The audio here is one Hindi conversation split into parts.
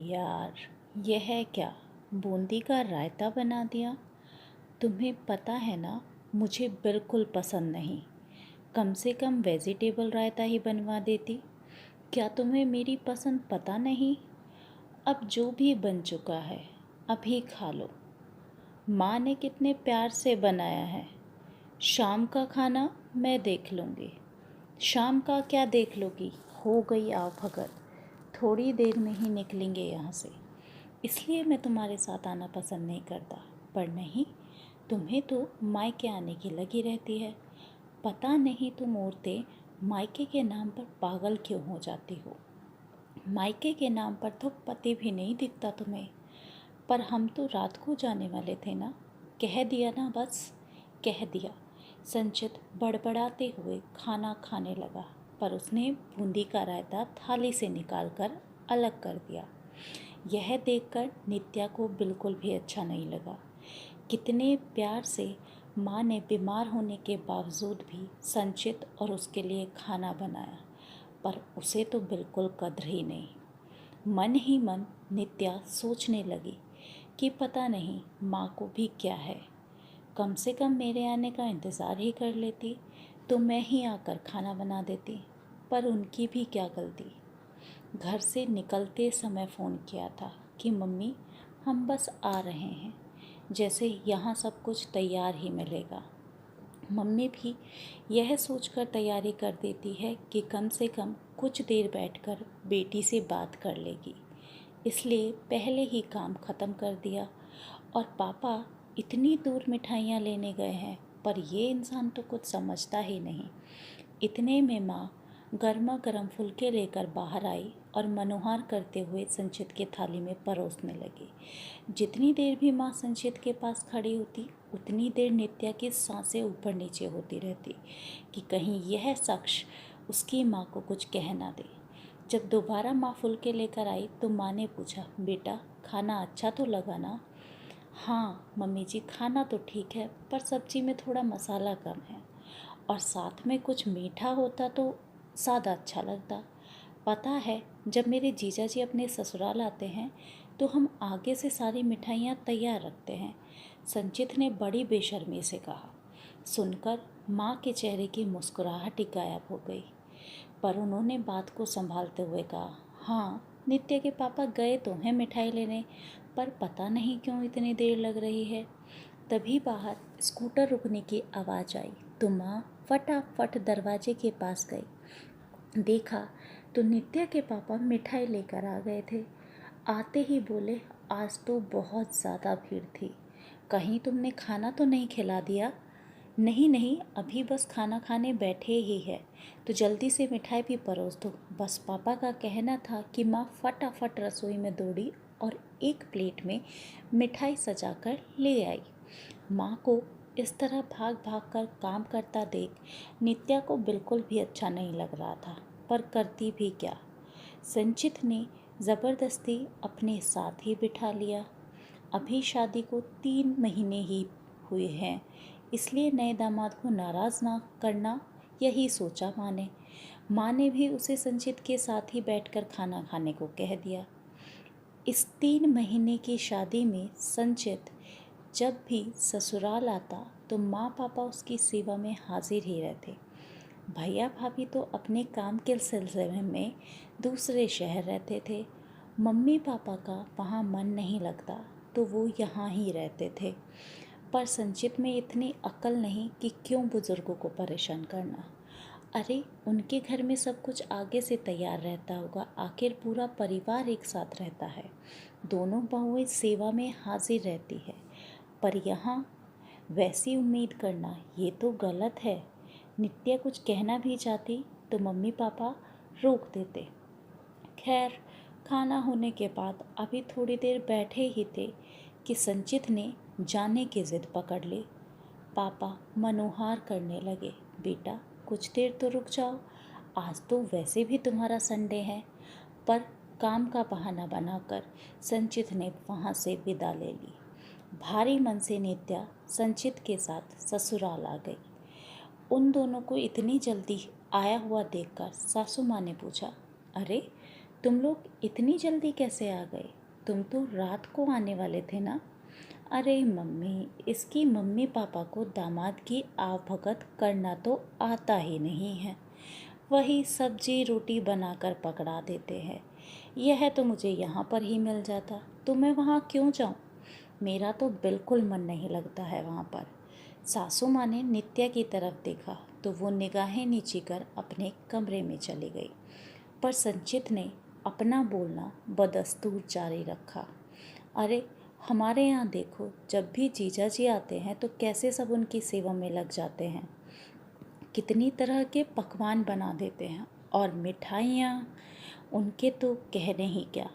यार, यह है क्या? बूंदी का रायता बना दिया। तुम्हें पता है ना, मुझे बिल्कुल पसंद नहीं। कम से कम वेजिटेबल रायता ही बनवा देती। क्या तुम्हें मेरी पसंद पता नहीं? अब जो भी बन चुका है, अभी खा लो। माँ ने कितने प्यार से बनाया है। शाम का खाना मैं देख लूँगी। शाम का क्या देख लोगी? हो गई आओ भगत। थोड़ी देर में ही निकलेंगे यहाँ से। इसलिए मैं तुम्हारे साथ आना पसंद नहीं करता। पर नहीं, तुम्हें तो मायके आने की लगी रहती है। पता नहीं तुम औरतें मायके के नाम पर पागल क्यों हो जाती हो। मायके के नाम पर तो पति भी नहीं दिखता तुम्हें। पर हम तो रात को जाने वाले थे ना। कह दिया ना, बस कह दिया। संचित बड़बड़ाते हुए खाना खाने लगा, पर उसने बूंदी का रायता थाली से निकालकर अलग कर दिया। यह देखकर नित्या को बिल्कुल भी अच्छा नहीं लगा। कितने प्यार से माँ ने बीमार होने के बावजूद भी संचित और उसके लिए खाना बनाया, पर उसे तो बिल्कुल कद्र ही नहीं। मन ही मन नित्या सोचने लगी कि पता नहीं माँ को भी क्या है। कम से कम मेरे आने का इंतज़ार ही कर लेती तो मैं ही आकर खाना बना देती। पर उनकी भी क्या गलती। घर से निकलते समय फ़ोन किया था कि मम्मी, हम बस आ रहे हैं, जैसे यहाँ सब कुछ तैयार ही मिलेगा। मम्मी भी यह सोचकर तैयारी कर देती है कि कम से कम कुछ देर बैठकर बेटी से बात कर लेगी। इसलिए पहले ही काम ख़त्म कर दिया। और पापा इतनी दूर मिठाइयाँ लेने गए हैं, पर ये इंसान तो कुछ समझता ही नहीं। इतने में माँ गर्मा गर्म फुलके लेकर बाहर आई और मनोहार करते हुए संचित के थाली में परोसने लगी। जितनी देर भी माँ संचित के पास खड़ी होती, उतनी देर नित्या की सांसें ऊपर नीचे होती रहती कि कहीं यह शख्स उसकी माँ को कुछ कह ना दे। जब दोबारा माँ फुलके लेकर आई तो माँ ने पूछा, बेटा खाना अच्छा तो लगा ना? हाँ मम्मी जी, खाना तो ठीक है, पर सब्जी में थोड़ा मसाला कम है, और साथ में कुछ मीठा होता तो ज़्यादा अच्छा लगता। पता है, जब मेरे जीजा जी अपने ससुराल आते हैं तो हम आगे से सारी मिठाइयाँ तैयार रखते हैं, संचित ने बड़ी बेशर्मी से कहा। सुनकर माँ के चेहरे की मुस्कुराहट ही गायब हो गई, पर उन्होंने बात को संभालते हुए कहा, हाँ नित्य के पापा गए तो हैं मिठाई लेने, पर पता नहीं क्यों इतनी देर लग रही है। तभी बाहर स्कूटर रुकने की आवाज़ आई तो माँ फटाफट दरवाजे के पास गई। देखा तो नित्या के पापा मिठाई लेकर आ गए थे। आते ही बोले, आज तो बहुत ज़्यादा भीड़ थी, कहीं तुमने खाना तो नहीं खिला दिया? नहीं नहीं, अभी बस खाना खाने बैठे ही है, तो जल्दी से मिठाई भी परोस दो। बस पापा का कहना था कि माँ फटाफट रसोई में दौड़ी और एक प्लेट में मिठाई सजाकर ले आई। माँ को इस तरह भाग भाग कर काम करता देख नित्या को बिल्कुल भी अच्छा नहीं लग रहा था, पर करती भी क्या। संचित ने ज़बरदस्ती अपने साथ ही बिठा लिया। अभी शादी को 3 महीने ही हुए हैं, इसलिए नए दामाद को नाराज़ ना करना, यही सोचा माँ ने भी उसे संचित के साथ ही बैठकर खाना खाने को कह दिया। इस 3 महीने की शादी में संचित जब भी ससुराल आता तो माँ पापा उसकी सेवा में हाजिर ही रहते। भैया भाभी तो अपने काम के सिलसिले में दूसरे शहर रहते थे। मम्मी पापा का वहाँ मन नहीं लगता तो वो यहाँ ही रहते थे। पर संचित में इतनी अक्ल नहीं कि क्यों बुज़ुर्गों को परेशान करना। अरे उनके घर में सब कुछ आगे से तैयार रहता होगा, आखिर पूरा परिवार एक साथ रहता है, दोनों बहुएं सेवा में हाजिर रहती है। पर यहाँ वैसी उम्मीद करना ये तो गलत है। नित्या कुछ कहना भी चाहती तो मम्मी पापा रोक देते। खैर, खाना होने के बाद अभी थोड़ी देर बैठे ही थे कि संचित ने जाने की ज़िद पकड़ ली। पापा मनोहार करने लगे, बेटा कुछ देर तो रुक जाओ, आज तो वैसे भी तुम्हारा संडे है। पर काम का बहाना बनाकर संचित ने वहाँ से विदा ले ली। भारी मन से नित्या संचित के साथ ससुराल आ गई। उन दोनों को इतनी जल्दी आया हुआ देखकर सासू माँ ने पूछा, अरे तुम लोग इतनी जल्दी कैसे आ गए? तुम तो रात को आने वाले थे ना। अरे मम्मी, इसकी मम्मी पापा को दामाद की आवभगत करना तो आता ही नहीं है। वही सब्जी रोटी बनाकर पकड़ा देते हैं। यह तो मुझे यहाँ पर ही मिल जाता, तो मैं वहाँ क्यों जाऊँ। मेरा तो बिल्कुल मन नहीं लगता है वहाँ पर। सासू माँ ने नित्या की तरफ देखा तो वो निगाहें नीची कर अपने कमरे में चली गई, पर संचित ने अपना बोलना बदस्तूर जारी रखा। अरे हमारे यहाँ देखो, जब भी जीजा जी आते हैं तो कैसे सब उनकी सेवा में लग जाते हैं। कितनी तरह के पकवान बना देते हैं और मिठाइयाँ उनके तो कहने ही क्या।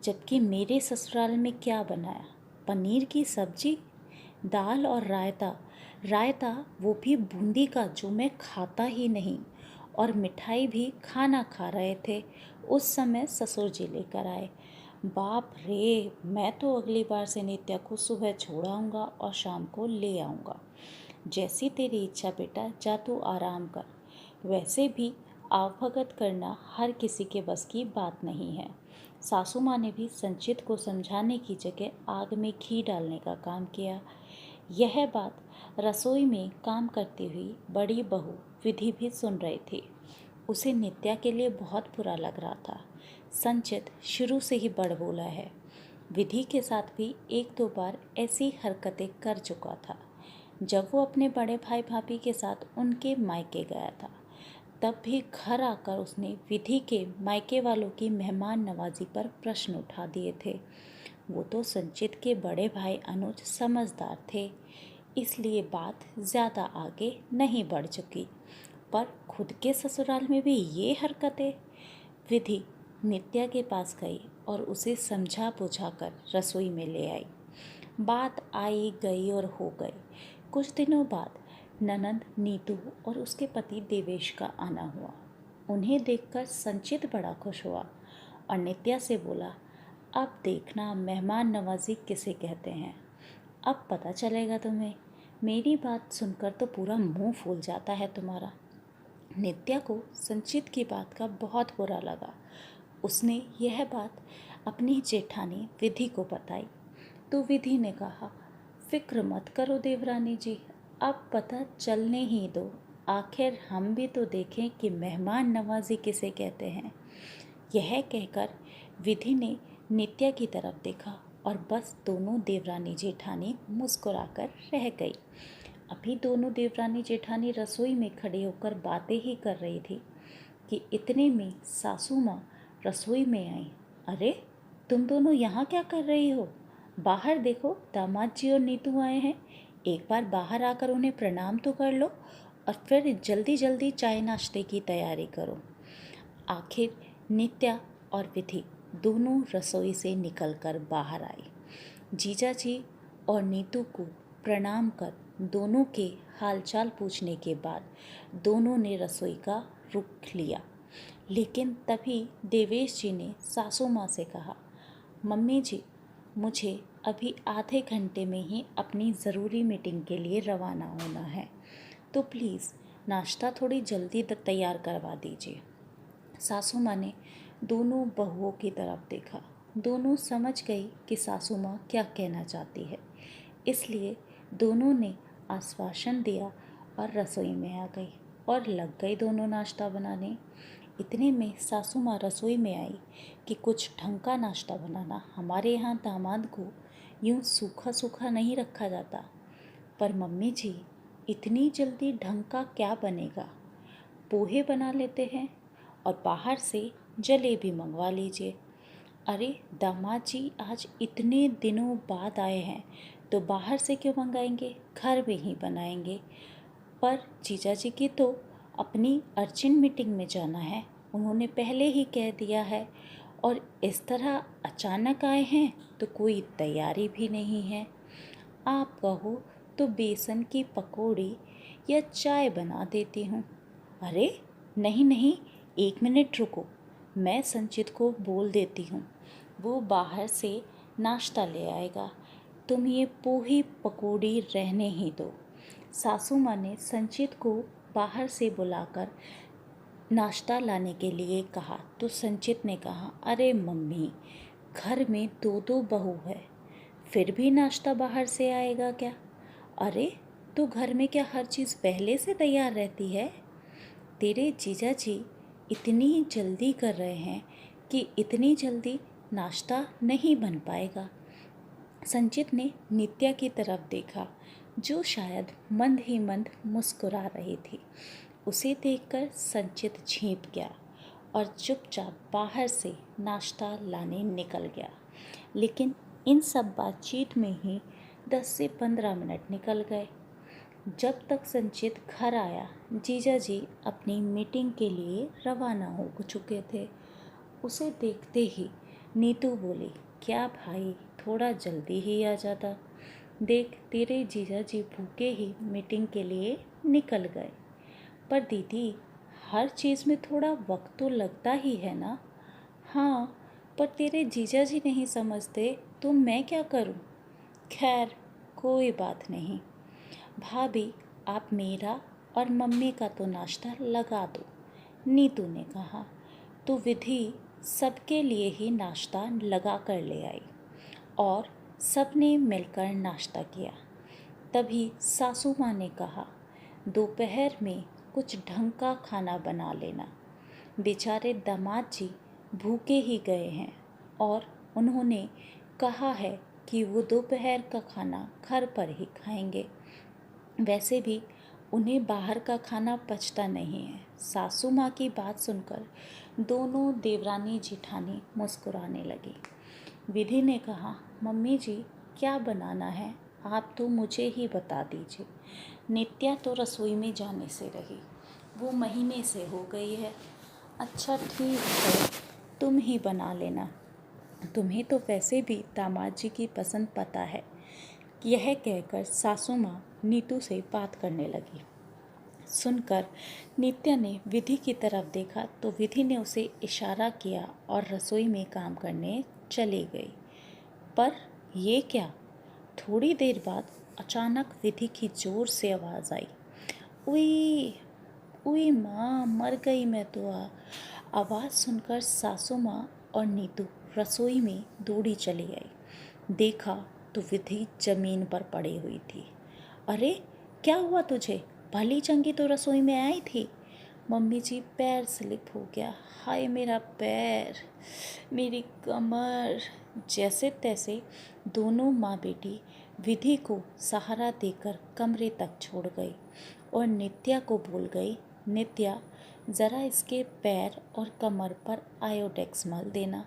जबकि मेरे ससुराल में क्या बनाया, पनीर की सब्जी, दाल और रायता। रायता वो भी बूंदी का, जो मैं खाता ही नहीं। और मिठाई भी खाना खा रहे थे उस समय ससुर जी लेकर आए। बाप रे, मैं तो अगली बार से नित्या को सुबह छोड़ आऊँगा और शाम को ले आऊँगा। जैसी तेरी इच्छा बेटा, जा तू आराम कर। वैसे भी आवभगत करना हर किसी के बस की बात नहीं है। सासू माँ ने भी संचित को समझाने की जगह आग में घी डालने का काम किया। यह बात रसोई में काम करती हुई बड़ी बहू विधि भी सुन रही थी। उसे नित्या के लिए बहुत बुरा लग रहा था। संचित शुरू से ही बड़बोला है। विधि के साथ भी एक दो बार ऐसी हरकतें कर चुका था। जब वो अपने बड़े भाई भाभी के साथ उनके मायके गया था, तब भी घर आकर उसने विधि के मायके वालों की मेहमान नवाजी पर प्रश्न उठा दिए थे। वो तो संचित के बड़े भाई अनुज समझदार थे, इसलिए बात ज़्यादा आगे नहीं बढ़ चुकी। पर खुद के ससुराल में भी ये हरकतें। विधि नित्या के पास गई और उसे समझा बुझा कर रसोई में ले आई। बात आई गई और हो गई। कुछ दिनों बाद ननंद नीतू और उसके पति देवेश का आना हुआ। उन्हें देखकर संचित बड़ा खुश हुआ और नित्या से बोला, अब देखना मेहमान नवाजी किसे कहते हैं। अब पता चलेगा तुम्हें। मेरी बात सुनकर तो पूरा मुंह फूल जाता है तुम्हारा। नित्या को संचित की बात का बहुत बुरा लगा। उसने यह बात अपनी जेठानी विधि को बताई तो विधि ने कहा, फिक्र मत करो देवरानी जी, अब पता चलने ही दो। आखिर हम भी तो देखें कि मेहमान नवाजी किसे कहते हैं। यह कहकर विधि ने नित्या की तरफ देखा और बस दोनों देवरानी जेठानी मुस्कुराकर रह गई। अभी दोनों देवरानी जेठानी रसोई में खड़े होकर बातें ही कर रही थी कि इतने में सासू माँ रसोई में आई। अरे तुम दोनों यहाँ क्या कर रही हो? बाहर देखो, दामाद जी और नीतू आए हैं। एक बार बाहर आकर उन्हें प्रणाम तो कर लो और फिर जल्दी जल्दी चाय नाश्ते की तैयारी करो। आखिर नित्या और विधि दोनों रसोई से निकलकर बाहर आई। जीजा जी और नीतू को प्रणाम कर दोनों के हालचाल पूछने के बाद दोनों ने रसोई का रुख लिया। लेकिन तभी देवेश जी ने सासू माँ से कहा, मम्मी जी, मुझे अभी आधे घंटे में ही अपनी ज़रूरी मीटिंग के लिए रवाना होना है, तो प्लीज़ नाश्ता थोड़ी जल्दी तैयार करवा दीजिए। सासू माँ ने दोनों बहुओं की तरफ देखा। दोनों समझ गई कि सासू माँ क्या कहना चाहती है, इसलिए दोनों ने आश्वासन दिया और रसोई में आ गई और लग गई दोनों नाश्ता बनाने। इतने में सासू माँ रसोई में आई कि कुछ ढंग का नाश्ता बनाना हमारे यहाँ दामाद को यूँ सूखा सूखा नहीं रखा जाता। पर मम्मी जी, इतनी जल्दी ढंग का क्या बनेगा? पोहे बना लेते हैं और बाहर से जलेबी मंगवा लीजिए। अरे दामाद जी आज इतने दिनों बाद आए हैं तो बाहर से क्यों मंगाएंगे, घर में ही बनाएंगे। पर जीजा जी की तो अपनी अर्जेंट मीटिंग में जाना है, उन्होंने पहले ही कह दिया है। और इस तरह अचानक आए हैं तो कोई तैयारी भी नहीं है। आप कहो तो बेसन की पकौड़ी या चाय बना देती हूँ। अरे नहीं नहीं, 1 मिनट रुको, मैं संचित को बोल देती हूँ, वो बाहर से नाश्ता ले आएगा। तुम ये पोही पकौड़ी रहने ही दो। सासू माँ ने संचित को बाहर से बुलाकर नाश्ता लाने के लिए कहा तो संचित ने कहा, अरे मम्मी, घर में दो दो बहू है, फिर भी नाश्ता बाहर से आएगा क्या? अरे, तो घर में क्या हर चीज़ पहले से तैयार रहती है? तेरे जीजा जी इतनी जल्दी कर रहे हैं कि इतनी जल्दी नाश्ता नहीं बन पाएगा। संचित ने नित्या की तरफ देखा, जो शायद मंद ही मंद मुस्कुरा रही थी। उसे देखकर संचित झेंप गया और चुपचाप बाहर से नाश्ता लाने निकल गया। लेकिन इन सब बातचीत में ही 10 से 15 मिनट निकल गए। जब तक संचित घर आया, जीजा जी अपनी मीटिंग के लिए रवाना हो चुके थे। उसे देखते ही नीतू बोली, क्या भाई, थोड़ा जल्दी ही आ जाता। देख, तेरे जीजा जी भूखे ही मीटिंग के लिए निकल गए। पर दीदी, हर चीज़ में थोड़ा वक्त तो लगता ही है ना। हाँ, पर तेरे जीजा जी नहीं समझते तो मैं क्या करूँ? खैर, कोई बात नहीं। भाभी, आप मेरा और मम्मी का तो नाश्ता लगा दो, नीतू ने कहा। तो विधि सबके लिए ही नाश्ता लगा कर ले आई और सबने मिलकर नाश्ता किया। तभी सासू माँ ने कहा, दोपहर में कुछ ढंग का खाना बना लेना। बेचारे दामाद जी भूखे ही गए हैं और उन्होंने कहा है कि वो दोपहर का खाना घर पर ही खाएंगे। वैसे भी उन्हें बाहर का खाना पचता नहीं है। सासू माँ की बात सुनकर दोनों देवरानी जिठानी मुस्कुराने लगी। विधि ने कहा, मम्मी जी, क्या बनाना है आप तो मुझे ही बता दीजिए। नित्या तो रसोई में जाने से रही, वो महीने से हो गई है। अच्छा ठीक है, तुम ही बना लेना, तुम्हें तो वैसे भी दामाद जी की पसंद पता है। यह कहकर सासू माँ नीतू से बात करने लगी। सुनकर नित्या ने विधि की तरफ देखा तो विधि ने उसे इशारा किया और रसोई में काम करने चली गई। पर ये क्या? थोड़ी देर बाद अचानक विधि की जोर से आवाज़ आई, उई उई माँ, मर गई मैं तो। आवाज़ सुनकर सासू माँ और नीतू रसोई में दौड़ी चली आई। देखा तो विधि जमीन पर पड़ी हुई थी। अरे, क्या हुआ तुझे? भली चंगी तो रसोई में आई थी। मम्मी जी, पैर स्लिप हो गया। हाय मेरा पैर, मेरी कमर। जैसे तैसे दोनों माँ बेटी विधि को सहारा देकर कमरे तक छोड़ गई और नित्या को बोल गई, नित्या, ज़रा इसके पैर और कमर पर आयोडेक्स मल देना,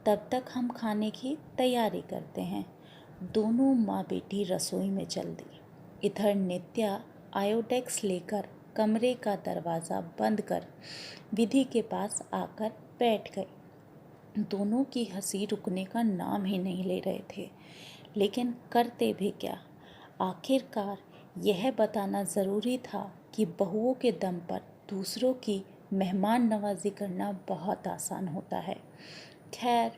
तब तक हम खाने की तैयारी करते हैं। दोनों माँ बेटी रसोई में चल दी। इधर नित्या आयोडेक्स लेकर कमरे का दरवाज़ा बंद कर विधि के पास आकर बैठ गई। दोनों की हंसी रुकने का नाम ही नहीं ले रहे थे, लेकिन करते भी क्या? आखिरकार यह बताना ज़रूरी था कि बहुओं के दम पर दूसरों की मेहमान नवाजी करना बहुत आसान होता है। खैर,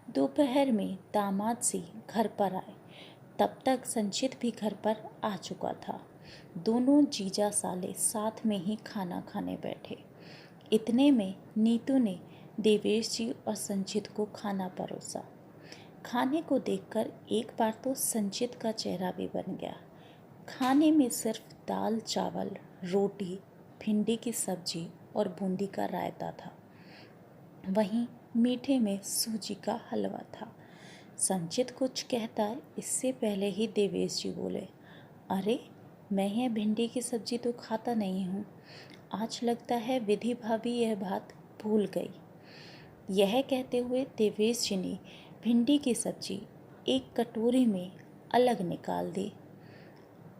दोपहर में दामाद जी घर पर आए। तब तक संचित भी घर पर आ चुका था। दोनों जीजा साले साथ में ही खाना खाने बैठे। इतने में नीतू ने देवेश जी और संचित को खाना परोसा। खाने को देखकर एक बार तो संचित का चेहरा भी बन गया। खाने में सिर्फ दाल चावल, रोटी, भिंडी की सब्जी और बूंदी का रायता था। वहीं मीठे में सूजी का हलवा था। संचित कुछ कहता है इससे पहले ही देवेश जी बोले, अरे, मैं यह भिंडी की सब्जी तो खाता नहीं हूँ। आज लगता है विधि भाभी यह बात भूल गई। यह कहते हुए देवेश जी ने भिंडी की सब्जी एक कटोरी में अलग निकाल दी।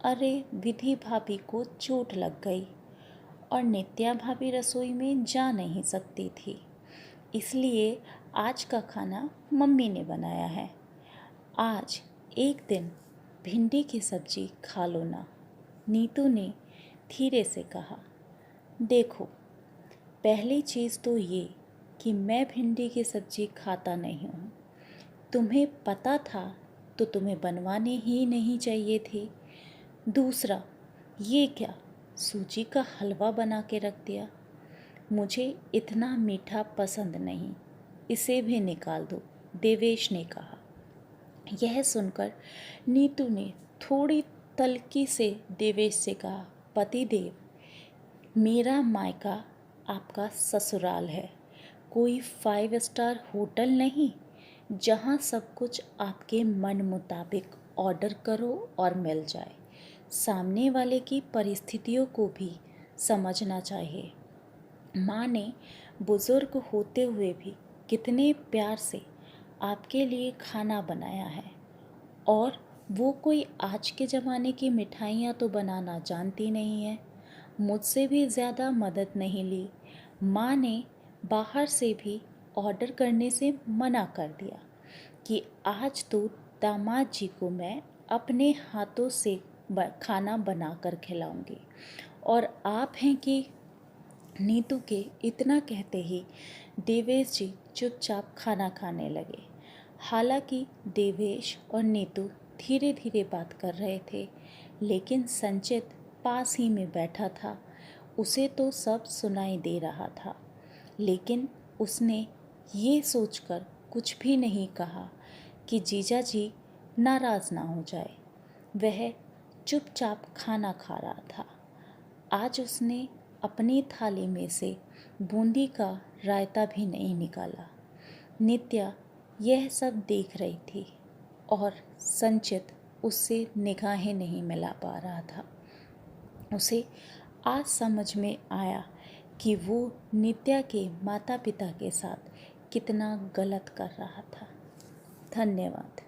अरे, विधि भाभी को चोट लग गई और नित्या भाभी रसोई में जा नहीं सकती थी, इसलिए आज का खाना मम्मी ने बनाया है। आज एक दिन भिंडी की सब्जी खा लो ना, नीतू ने धीरे से कहा। देखो, पहली चीज़ तो ये कि मैं भिंडी की सब्जी खाता नहीं हूँ। तुम्हें पता था तो तुम्हें बनवाने ही नहीं चाहिए थी। दूसरा, ये क्या, सूजी का हलवा बना के रख दिया। मुझे इतना मीठा पसंद नहीं, इसे भी निकाल दो। देवेश ने कहा। यह सुनकर नीतू ने थोड़ी तल्खी से देवेश से कहा, पतिदेव, मेरा मायका आपका ससुराल है, कोई 5 स्टार होटल नहीं जहाँ सब कुछ आपके मन मुताबिक ऑर्डर करो और मिल जाए। सामने वाले की परिस्थितियों को भी समझना चाहिए। माँ ने बुज़ुर्ग होते हुए भी कितने प्यार से आपके लिए खाना बनाया है, और वो कोई आज के ज़माने की मिठाइयाँ तो बनाना जानती नहीं है। मुझसे भी ज़्यादा मदद नहीं ली। माँ ने बाहर से भी ऑर्डर करने से मना कर दिया कि आज तो दामाद जी को मैं अपने हाथों से खाना बना कर खिलाऊंगी। और आप हैं कि नीतू के इतना कहते ही देवेश जी चुपचाप खाना खाने लगे। हालांकि देवेश और नीतू धीरे धीरे बात कर रहे थे, लेकिन संचित पास ही में बैठा था। उसे तो सब सुनाई दे रहा था, लेकिन उसने ये सोचकर कुछ भी नहीं कहा कि जीजा जी नाराज़ ना हो जाए। वह चुपचाप खाना खा रहा था। आज उसने अपनी थाली में से बूंदी का रायता भी नहीं निकाला। नित्या यह सब देख रही थी और संचित उससे निगाहें नहीं मिला पा रहा था। उसे आज समझ में आया कि वो नित्या के माता पिता के साथ कितना गलत कर रहा था। धन्यवाद।